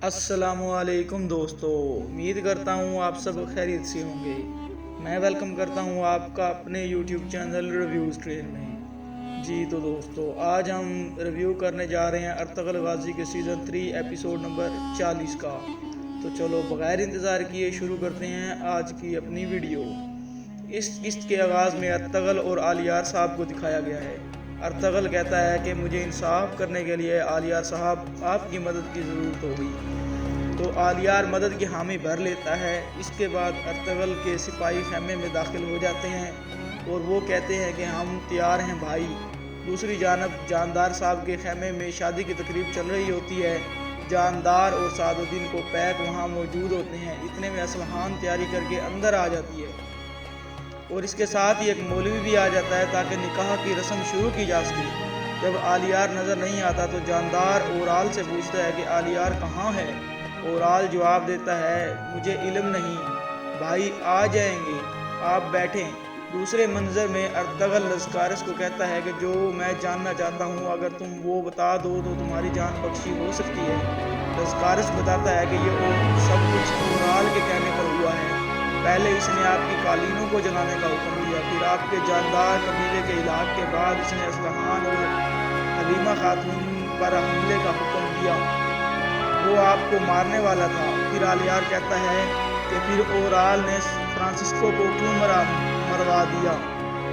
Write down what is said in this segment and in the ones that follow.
अस्सलाम वालेकुम दोस्तों, उम्मीद करता हूँ आप सब खैरियत से होंगे। मैं वेलकम करता हूँ आपका अपने YouTube चैनल रिव्यूज़ ट्रेन में। जी तो दोस्तों, आज हम रिव्यू करने जा रहे हैं अर्तगल गाजी के सीज़न 3 एपिसोड नंबर 40 का। तो चलो बगैर इंतज़ार किए शुरू करते हैं आज की अपनी वीडियो। इस किस्त के आगाज़ में अर्तगल और आलियार साहब को दिखाया गया है। अर्तगल कहता है कि मुझे इंसाफ करने के लिए आलियार साहब आपकी मदद की ज़रूरत होगी। तो आलियार मदद की हामी भर लेता है। इसके बाद अर्तगल के सिपाही खेमे में दाखिल हो जाते हैं और वो कहते हैं कि हम तैयार हैं भाई। दूसरी जानब जानदार साहब के खेमे में शादी की तकरीब चल रही होती है। जानदार और सादुद्दीन को पैक वहाँ मौजूद होते हैं। इतने में असलहान तैयारी करके अंदर आ जाती है और इसके साथ ही एक मौलवी भी आ जाता है ताकि निकाह की रस्म शुरू की जा सके। जब आलियार नज़र नहीं आता तो जानदार ओराल से पूछता है कि आलियार कहाँ है। ओराल जवाब देता है मुझे इल्म नहीं भाई, आ जाएंगे, आप बैठें। दूसरे मंजर में अर्तगल लस्कारस को कहता है कि जो मैं जानना चाहता हूँ अगर तुम वो बता दो तो तुम्हारी जान बख्शी हो सकती है। लस्कारस बताता है कि ये सब कुछ ओराल के कहने पर हुआ है। पहले इसने आपकी कालीनों को जलाने का हुक्म दिया, फिर आपके जानदार कबीले के इलाके के बाद इसने असलहान और हलीमा खातून पर हमले का हुक्म दिया। वो आपको मारने वाला था। फिर आलियार कहता है कि फिर ओराल ने फ्रांसिस्को को क्यों मरवा दिया।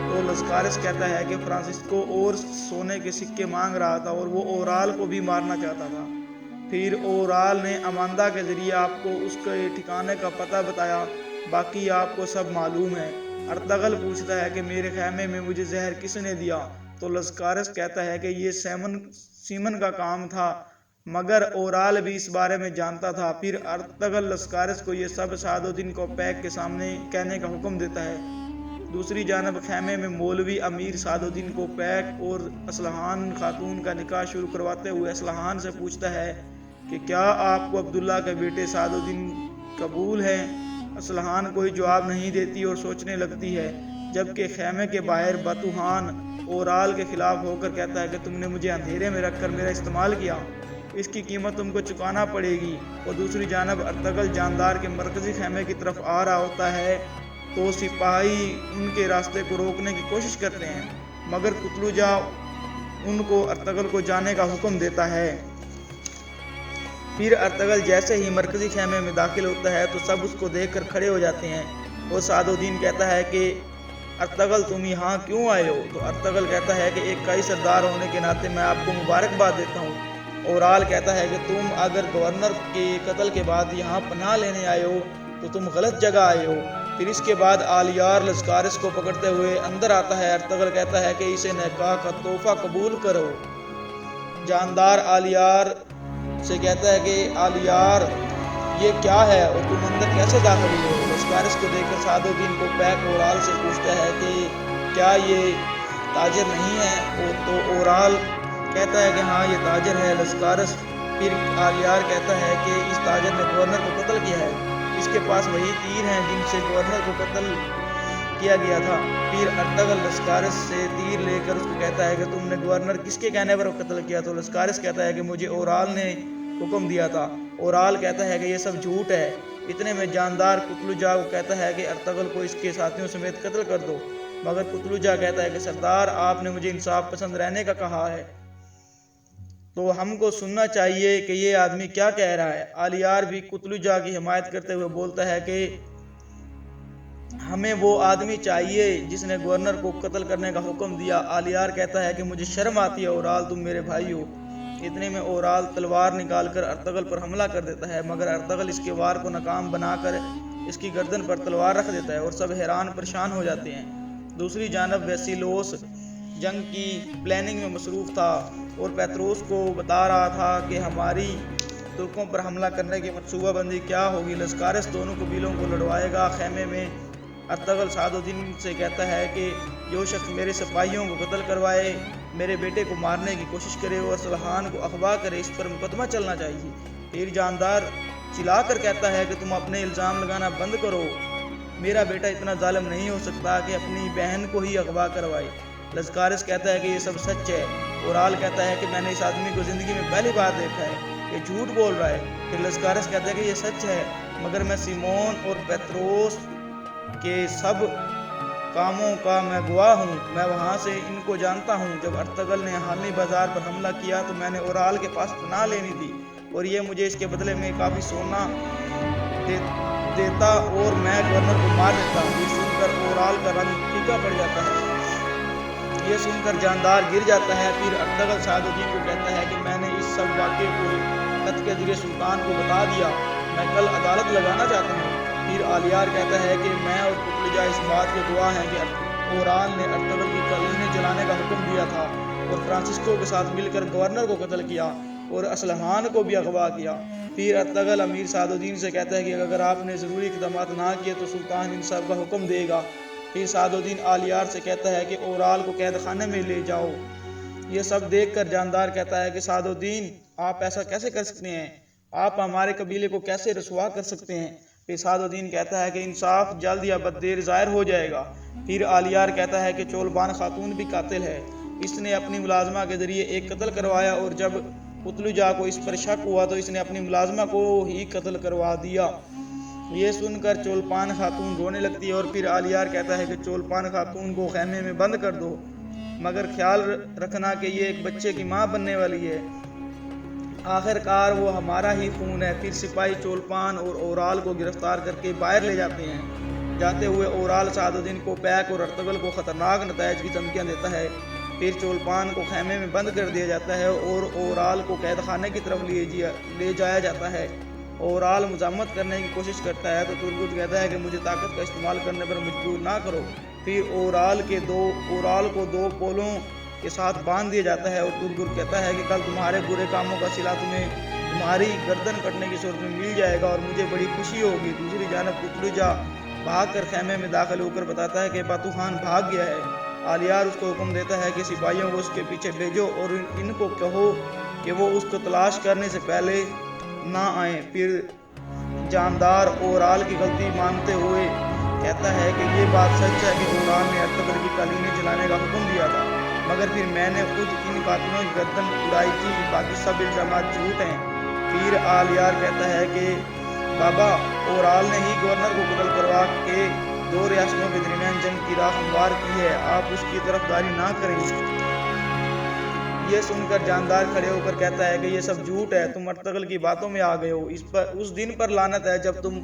तो लस्कारस कहता है कि फ्रांसिस्को और सोने के सिक्के मांग रहा था और वो ओराल को भी मारना चाहता था। फिर ओराल ने अमांदा के ज़रिए आपको उसके ठिकाने का पता बताया, बाकी आपको सब मालूम है। अर्तगल पूछता है कि मेरे खैमे में मुझे जहर किसने दिया। तो लस्कारस कहता है कि ये सीमन का काम था, मगर ओराल भी इस बारे में जानता था। फिर अर्तगल लस्कारस को ये सब सादुद्दीन को पैक के सामने कहने का हुक्म देता है। दूसरी जानब खैमे में मौलवी अमीर सादुद्दीन को पैक और असलहान खातून का निकाह शुरू करवाते हुए असलहान से पूछता है कि क्या आपको अब्दुल्ला के बेटे सादुद्दीन कबूल है। असलहान कोई जवाब नहीं देती और सोचने लगती है, जबकि खैमे के बाहर बतूहान ओराल के खिलाफ होकर कहता है कि तुमने मुझे अंधेरे में रखकर मेरा इस्तेमाल किया, इसकी कीमत तुमको चुकाना पड़ेगी। और दूसरी जानब अर्तगल जानदार के मरकजी खैमे की तरफ आ रहा होता है तो सिपाही उनके रास्ते को रोकने की कोशिश करते हैं, मगर कुतलुजा उनको अर्तगल को जाने का हुक्म देता है। फिर अर्तगल जैसे ही मरकजी खैमे में दाखिल होता है तो सब उसको देखकर खड़े हो जाते हैं और सादुद्दीन कहता है कि अर्तगल तुम यहाँ क्यों आए हो। तो अर्तगल कहता है कि एक कई सरदार होने के नाते मैं आपको मुबारकबाद देता हूँ। ओराल कहता है कि तुम अगर गवर्नर के कत्ल के बाद यहाँ पनाह लेने आए हो तो तुम गलत जगह आए हो। फिर इसके बाद आलियार लस्कारस को पकड़ते हुए अंदर आता है। अर्तगल कहता है कि इसे निकाह का तोहफा कबूल करो। जानदार आलियार से कहता है कि आलियार ये क्या है और तुम अंदर कैसे दाखिल हुए हो। लस्कारस को देखकर सादुद्दीन को पैक ओराल से पूछता है कि क्या ये ताजर नहीं है। तो ओराल कहता है कि हाँ ये ताजर है। लस्कारस फिर आलियार कहता है कि इस ताजर ने गवर्नर को कत्ल किया है, इसके पास वही तीर हैं जिनसे गवर्नर को कत्ल किया गया था। फिर अर्तगल लस्कारस से तीर लेकर उसको कहता है कि तुमने गवर्नर किसके कहने पर कत्ल किया। तो लस्कारस कहता है कि मुझे ओराल ने हुक्म दिया था। ओराल कहता है कि ये सब झूठ है। इतने में जानदार कुतलुजा को कहता है कि अर्तगल को इसके साथियों समेत कत्ल कर दो, मगर कुतलुजा कहता है कि सरदार आपने मुझे इंसाफ पसंद रहने का कहा है तो हमको सुनना चाहिए कि ये आदमी क्या कह रहा है। आलियार भी कुतलुजा की हिमायत करते हुए बोलता है कि हमें वो आदमी चाहिए जिसने गवर्नर को कत्ल करने का हुक्म दिया। आलियार कहता है कि मुझे शर्म आती है ओराल, तुम मेरे भाई हो। इतने में ओराल तलवार निकालकर अर्तगल पर हमला कर देता है, मगर अर्तगल इसके वार को नाकाम बनाकर इसकी गर्दन पर तलवार रख देता है और सब हैरान परेशान हो जाते हैं। दूसरी जानब वेसिलोस जंग की प्लानिंग में मसरूफ़ था और पेत्रोस को बता रहा था कि हमारी तुर्कों पर हमला करने की मनसूबाबंदी क्या होगी। लस्कारस दोनों कबीलों को लड़वाएगा। खैमे में अर्तगल सादुद्दीन से कहता है कि जो शख्स मेरे सिपाहियों को कत्ल करवाए, मेरे बेटे को मारने की कोशिश करे और असलहान को अगवा करे, इस पर मुकदमा चलना चाहिए। फिर जानदार चिल्लाकर कहता है कि तुम अपने इल्ज़ाम लगाना बंद करो, मेरा बेटा इतना जालिम नहीं हो सकता कि अपनी बहन को ही अगवा करवाए। लस्कारस कहता है कि ये सब सच है। ओराल कहता है कि मैंने इस आदमी को ज़िंदगी में पहली बार देखा है। یہ جھوٹ بول رہا ہے۔ پھر لسکارس کہتا ہے کہ یہ سچ ہے، مگر میں سیمون اور پیتروس کے سب کاموں کا میں گواہ ہوں، میں وہاں سے ان کو جانتا ہوں۔ جب ارطغرل نے حامی بازار پر حملہ کیا تو میں نے اورال کے پاس پناہ لینی تھی، اور یہ مجھے اس کے بدلے میں کافی سونا دیتا اور میں گورنر کو مار دیتا۔ یہ سن کر اورال کا رنگ پھیکا پڑ جاتا ہے، یہ سن کر جاندار گر جاتا ہے۔ پھر ارطغرل سعد الدین کو کہتا ہے کہ میں نے اس سب واقعے کو خط کے ذریعے سلطان کو بتا دیا، میں کل عدالت لگانا چاہتا ہوں۔ پھر آلیار کہتا ہے کہ میں اور قتلجہ اس بات کے گواہ ہیں کہ اورال نے ارطغرل کی کلینیں جلانے کا حکم دیا تھا اور فرانسسکو کے ساتھ مل کر گورنر کو قتل کیا اور اسلحان کو بھی اغوا کیا۔ پھر ارطغرل امیر سعد الدین سے کہتا ہے کہ اگر آپ نے ضروری اقدامات نہ کیے تو سلطان ان سب کا حکم دے گا۔ پھر سعد الدین آلیار سے کہتا ہے کہ اورال کو قید خانے میں لے جاؤ۔ یہ سب دیکھ کر جاندار کہتا ہے کہ سعد الدین آپ ایسا کیسے کر سکتے ہیں، آپ ہمارے قبیلے کو کیسے رسوا کر سکتے ہیں۔ پھر سعد الدین کہتا ہے کہ انصاف جلد یا بد دیر ظاہر ہو جائے گا۔ پھر آلیار کہتا ہے کہ چولپان خاتون بھی قاتل ہے، اس نے اپنی ملازمہ کے ذریعے ایک قتل کروایا اور جب قتلجہ کو اس پر شک ہوا تو اس نے اپنی ملازمہ کو ہی قتل کروا دیا۔ یہ سن کر چولپان خاتون رونے لگتی ہے اور پھر آلیار کہتا ہے کہ چولپان خاتون کو خیمے میں بند کر دو، مگر خیال رکھنا کہ یہ ایک بچے کی ماں بننے والی ہے، آخر کار وہ ہمارا ہی خون ہے۔ پھر سپاہی چولپان اور اورال کو گرفتار کر کے باہر لے جاتے ہیں۔ جاتے ہوئے اورال سعد الدین کو پیک اور ارطغرل کو خطرناک نتائج کی دھمکیاں دیتا ہے۔ پھر چولپان کو خیمے میں بند کر دیا جاتا ہے اور اورال کو قید خانے کی طرف لے جایا جاتا ہے۔ اورال مزاحمت کرنے کی کوشش کرتا ہے تو ترگت کہتا ہے کہ مجھے طاقت کا استعمال کرنے پر مجبور نہ کرو۔ پھر اورال کو دو پولوں کے ساتھ باندھ دیا جاتا ہے اور ترگت کہتا ہے کہ کل تمہارے برے کاموں کا صلہ تمہیں تمہاری گردن کٹنے کی صورت میں مل جائے گا اور مجھے بڑی خوشی ہوگی۔ دوسری جانب قتلجہ بھاگ کر خیمے میں داخل ہو کر بتاتا ہے کہ باتو خان بھاگ گیا ہے۔ آلیار اس کو حکم دیتا ہے کہ سپاہیوں کو اس کے پیچھے بھیجو اور ان کو کہو کہ وہ اس کو تلاش کرنے سے پہلے نہ آئیں۔ پھر جاندار اورال کی غلطی مانتے ہوئے کہتا ہے کہ یہ بات سچ ہے کہ اورال نے ارطغرل کی کلینیں جلانے کا حکم دیا تھا، مگر پھر میں نے خود ان قاتلوں کی گردن اڑائی تھی، باقی سب الزامات جھوٹ ہیں۔ پھر آلیار کہتا ہے کہ بابا اورال نے ہی گورنر کو قتل کروا کے دو ریاستوں کے درمیان جنگ کی راہ ہموار کی ہے، آپ اس کی طرفداری نہ کریں۔ یہ سن کر جاندار کھڑے ہو کر کہتا ہے کہ یہ سب جھوٹ ہے، تم ارطغرل کی باتوں میں آ گئے ہو، اس دن پر لعنت ہے جب تم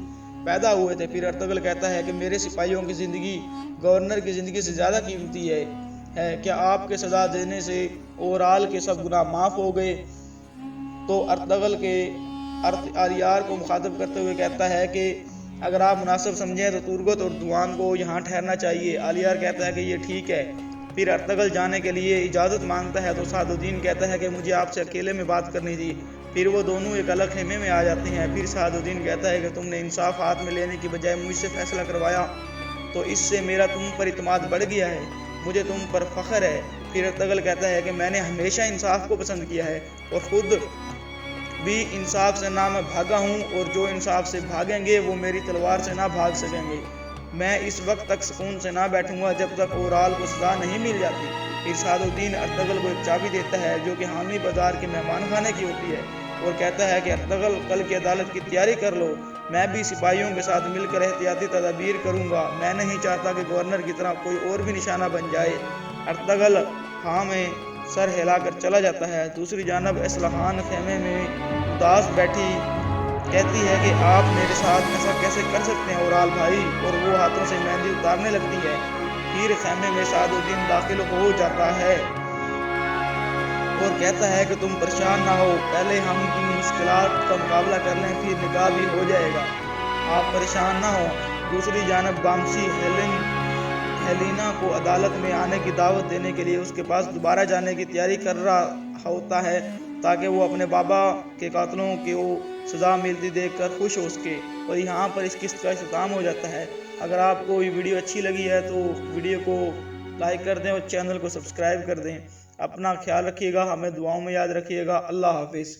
پیدا ہوئے تھے۔ پھر ارطغرل کہتا ہے کہ میرے سپاہیوں کی زندگی گورنر کی زندگی سے زیادہ قیمتی ہے، کیا آپ کے سزا دینے سے اورال کے سب گناہ معاف ہو گئے؟ تو ارطغرل آلیار کو مخاطب کرتے ہوئے کہتا ہے کہ اگر آپ مناسب سمجھیں تو ترگت اور دوان کو یہاں ٹھہرنا چاہیے۔ آلیار کہتا ہے کہ یہ ٹھیک ہے۔ پھر ارطغرل جانے کے لیے اجازت مانگتا ہے تو سعد الدین کہتا ہے کہ مجھے آپ سے اکیلے میں بات کرنی تھی۔ پھر وہ دونوں ایک الگ خیمے میں آ جاتے ہیں۔ پھر سعد الدین کہتا ہے کہ تم نے انصاف ہاتھ میں لینے کی بجائے مجھ سے فیصلہ کروایا تو اس سے میرا تم پر اعتماد بڑھ گیا ہے، مجھے تم پر فخر ہے۔ پھر ارطغرل کہتا ہے کہ میں نے ہمیشہ انصاف کو پسند کیا ہے اور خود بھی انصاف سے نہ میں بھاگا ہوں، اور جو انصاف سے بھاگیں گے وہ میری تلوار سے نہ بھاگ سکیں گے۔ میں اس وقت تک سکون سے نہ بیٹھوں گا جب تک اورال کو سزا نہیں مل جاتی۔ پھر سعد الدین ارطغرل کو ایک چابی دیتا ہے جو کہ حامی بازار کے مہمان خانے کی ہوتی ہے اور کہتا ہے کہ ارطغرل کل کی عدالت کی تیاری کر لو، میں بھی سپاہیوں کے ساتھ مل کر احتیاطی تدابیر کروں گا، میں نہیں چاہتا کہ گورنر کی طرح کوئی اور بھی نشانہ بن جائے۔ ارطغرل ہاں میں سر ہلا کر چلا جاتا ہے۔ دوسری جانب اسلحان خیمے میں اداس بیٹھی کہتی ہے کہ آپ میرے ساتھ ایسا کیسے کر سکتے ہیں اورال بھائی، اور وہ ہاتھوں سے مہندی اتارنے لگتی ہے۔ پھر خیمے میں سعد الدین داخل ہو جاتا ہے اور کہتا ہے کہ تم پریشان نہ ہو، پہلے ہم ان مشکلات کا مقابلہ کر لیں، پھر نکاح بھی ہو جائے گا، آپ پریشان نہ ہو۔ دوسری جانب بامسی ہیلینا کو عدالت میں آنے کی دعوت دینے کے لیے اس کے پاس دوبارہ جانے کی تیاری کر رہا ہوتا ہے تاکہ وہ اپنے بابا کے قاتلوں کو سزا ملتی دیکھ کر خوش ہو سکے۔ اور یہاں پر اس قسط کا اختتام ہو جاتا ہے۔ اگر آپ کو یہ ویڈیو اچھی لگی ہے تو ویڈیو کو لائک کر دیں اور چینل کو سبسکرائب کر دیں۔ اپنا خیال رکھیے گا، ہمیں دعاؤں میں یاد رکھیے گا۔ اللہ حافظ۔